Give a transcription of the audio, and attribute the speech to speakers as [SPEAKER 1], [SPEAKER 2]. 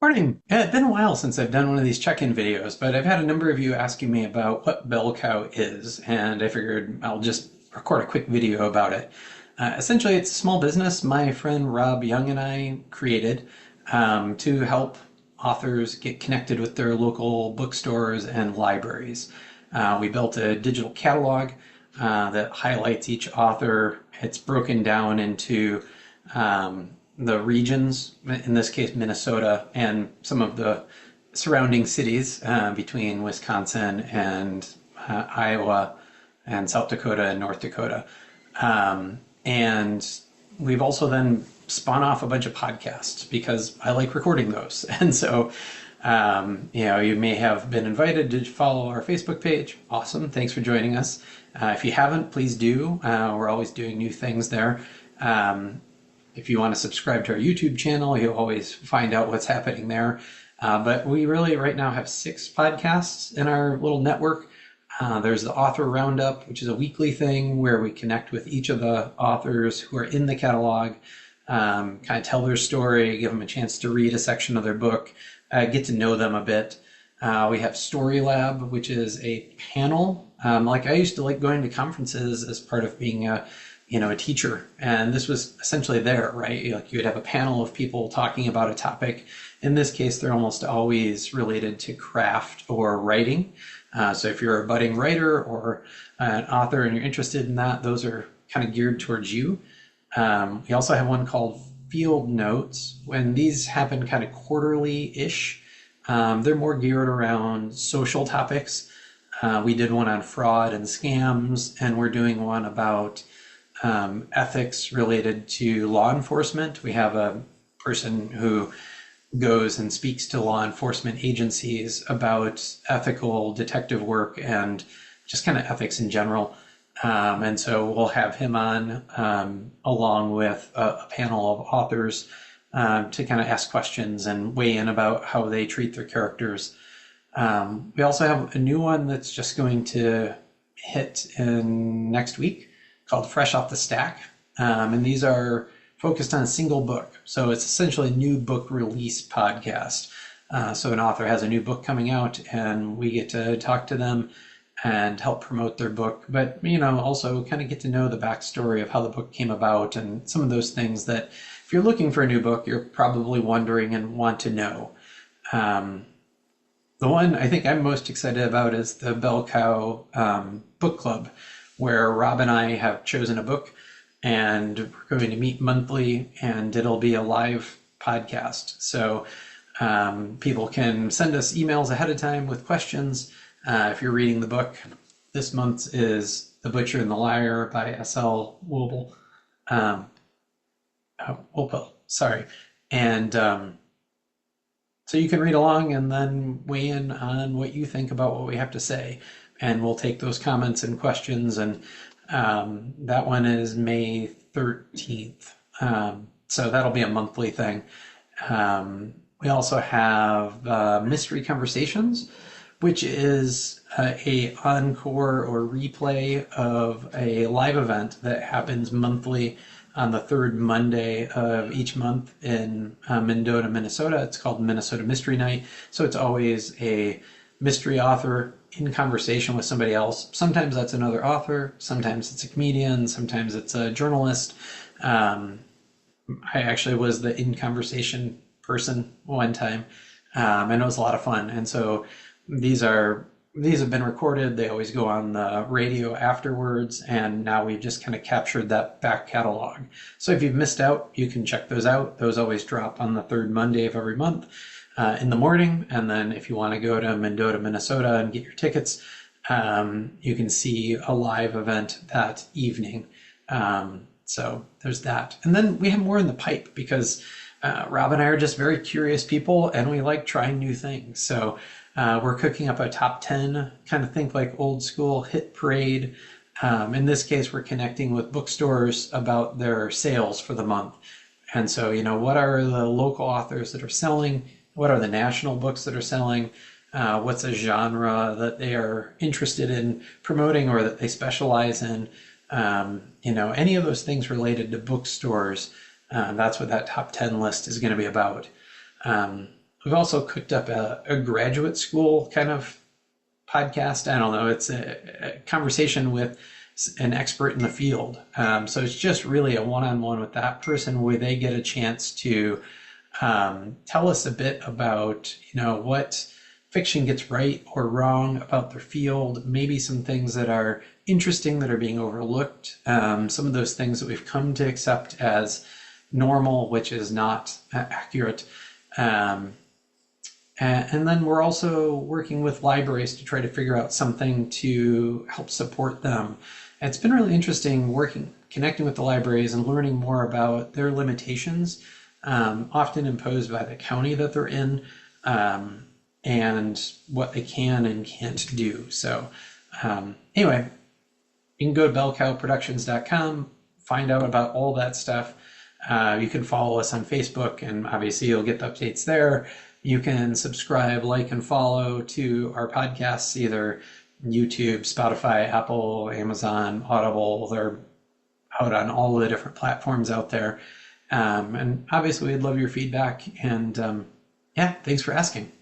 [SPEAKER 1] Morning. Yeah, it's been a while since I've done one of these check-in videos, but I've had a number of you asking me about what bell cow is, and I figured I'll just record a quick video about it. Essentially, it's a small business my friend Rob Jung and I created to help authors get connected with their local bookstores and libraries. We built a digital catalog that highlights each author. It's broken down into the regions, in this case Minnesota, and some of the surrounding cities between Wisconsin and Iowa and South Dakota and North Dakota. And we've also then spun off a bunch of podcasts because I like recording those. And so, you may have been invited to follow our Facebook page. Awesome. Thanks for joining us. If you haven't, please do. We're always doing new things there. If you want to subscribe to our YouTube channel, you'll always find out what's happening there. But we really right now have 6 podcasts in our little network. There's the Author Roundup, which is a weekly thing where we connect with each of the authors who are in the catalog, kind of tell their story, give them a chance to read a section of their book, get to know them a bit. We have StoryLab, which is a panel. Like I used to like going to conferences as part of being a teacher, and this was essentially there, right? Like you would have a panel of people talking about a topic. In this case, they're almost always related to craft or writing. So if you're a budding writer or an author and you're interested in that, those are kind of geared towards you. We also have one called Field Notes. When these happen kind of quarterly-ish, they're more geared around social topics. We did one on fraud and scams, and we're doing one about ethics related to law enforcement. We have a person who goes and speaks to law enforcement agencies about ethical detective work and just kind of ethics in general. And so we'll have him on along with a panel of authors to kind of ask questions and weigh in about how they treat their characters. We also have a new one that's just going to hit in next week called Fresh Off the Stack. And these are focused on a single book. So it's essentially a new book release podcast. So an author has a new book coming out and we get to talk to them and help promote their book, but also kind of get to know the backstory of how the book came about and some of those things that if you're looking for a new book, you're probably wondering and want to know. The one I think I'm most excited about is the Bell Cow Book Club, where Rob and I have chosen a book and we're going to meet monthly and it'll be a live podcast. So people can send us emails ahead of time with questions. If you're reading the book, this month is The Butcher and the Liar by S.L. Wobel. Wopel, sorry. And so you can read along and then weigh in on what you think about what we have to say. And we'll take those comments and questions. And that one is May 13th. So that'll be a monthly thing. We also have Mystery Conversations, which is a encore or replay of a live event that happens monthly on the 3rd Monday of each month in Mendota, Minnesota. It's called Minnesota Mystery Night. So it's always a mystery author in conversation with somebody else. Sometimes that's another author, sometimes it's a comedian, sometimes it's a journalist. I actually was the in conversation person one time, and it was a lot of fun. And so these have been recorded. They always go on the radio afterwards, and now we've just kind of captured that back catalog. So if you've missed out, you can check those out. Those always drop on the 3rd Monday of every month in the morning. And then if you want to go to Mendota, Minnesota and get your tickets, you can see a live event that evening. So there's that. And then we have more in the pipe because Rob and I are just very curious people and we like trying new things. So we're cooking up a top 10, kind of think like old school hit parade. In this case, we're connecting with bookstores about their sales for the month. And so, what are the local authors that are selling? What are the national books that are selling? What's a genre that they are interested in promoting or that they specialize in? Any of those things related to bookstores. That's what that top 10 list is going to be about. We've also cooked up a graduate school kind of podcast. I don't know. It's a conversation with an expert in the field. So it's just really a one-on-one with that person where they get a chance to tell us a bit about, what fiction gets right or wrong about their field, maybe some things that are interesting that are being overlooked, some of those things that we've come to accept as normal, which is not accurate. And then we're also working with libraries to try to figure out something to help support them. And it's been really interesting connecting with the libraries and learning more about their limitations, often imposed by the county that they're in, and what they can and can't do. So anyway, you can go to bellcowproductions.com, find out about all that stuff. You can follow us on Facebook, and obviously you'll get the updates there. You can subscribe, like, and follow to our podcasts, either YouTube, Spotify, Apple, Amazon, Audible. They're out on all the different platforms out there. And obviously, we'd love your feedback. And yeah, thanks for asking.